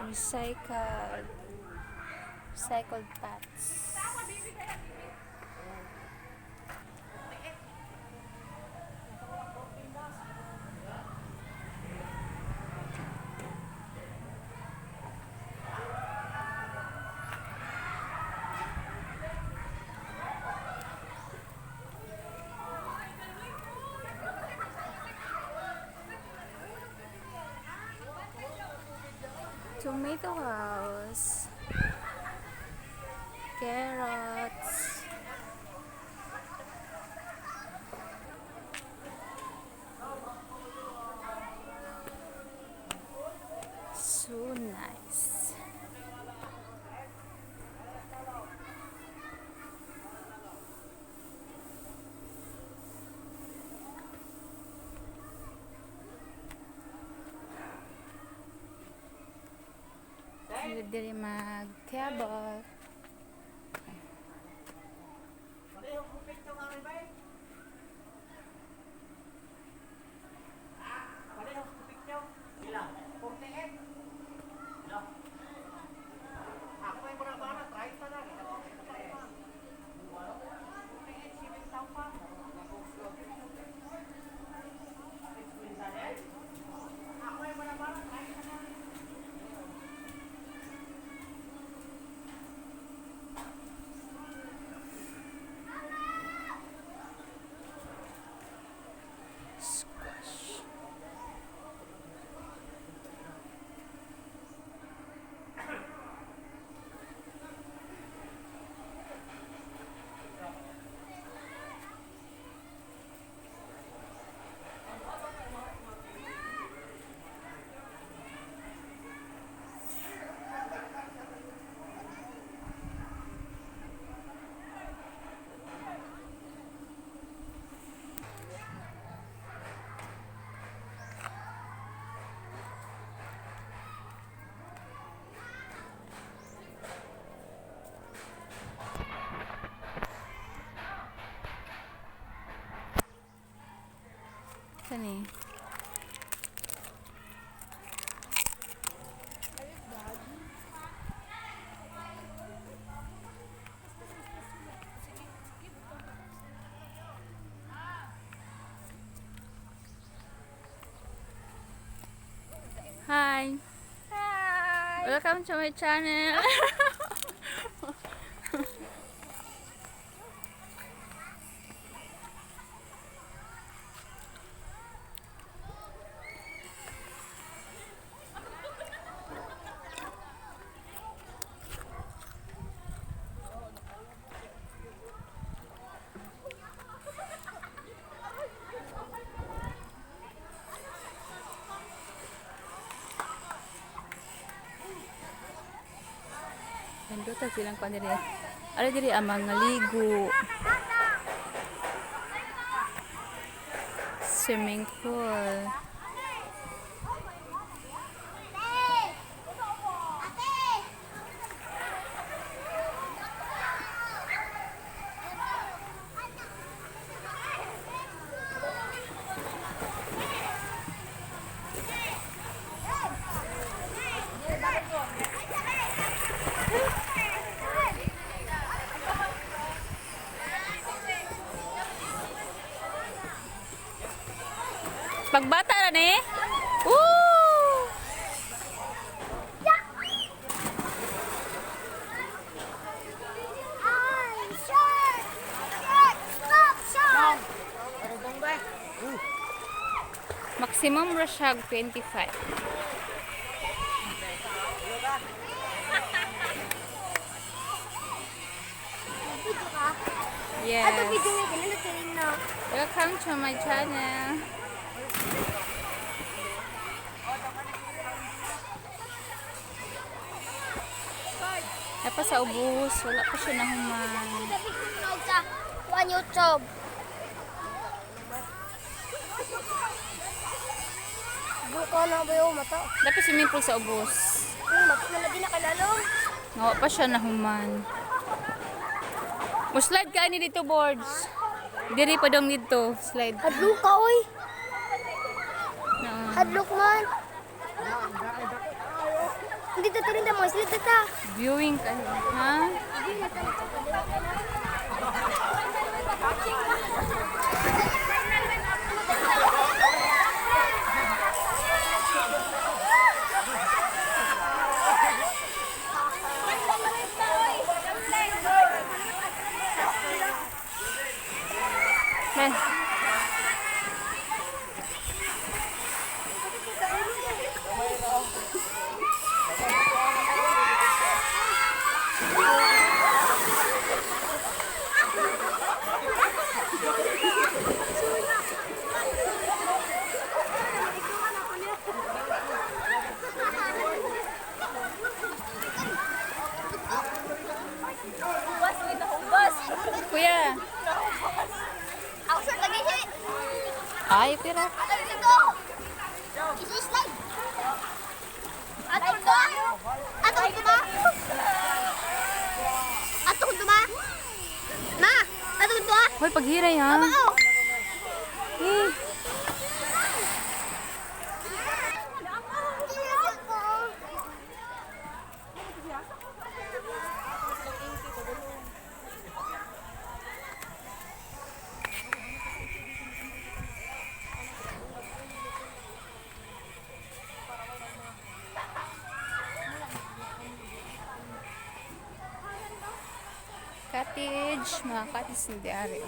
Recycled pads. Tomato house, carrots, so nice. Dili mag-table. Kani. Hi. Hi. Welcome to my channel. Nandito silang kuan diri. Ara diri ang mga ligo. Swimming pool. Pagbata na ni. Woo! Maximum rushag 25. Yes. Welcome to my channel. Apa sa ubos, wala pa siya nahuman. One YouTube. Buka na ba yung mata? Dapat swimming pool sa ubos. Mata na lagi nakalalong. Nawa pa siya nahuman. Mo-slide ka ni dito, boards. Diri pa dong dito, slide. Hadlok ka, oy. Na. Hadlok man. Hindi to rin na mga sila tata. Viewing ka ha? Men. Kuya. Ako sir, lagi siya. Ay, pira. Ato dito. Isi-slide. Ato dito. Ato dito ba? Ato dito ba? Ma, ato dito ba? Hoy, paghiray ha. Oo. Eh. Cottage, mga cottage ng diary.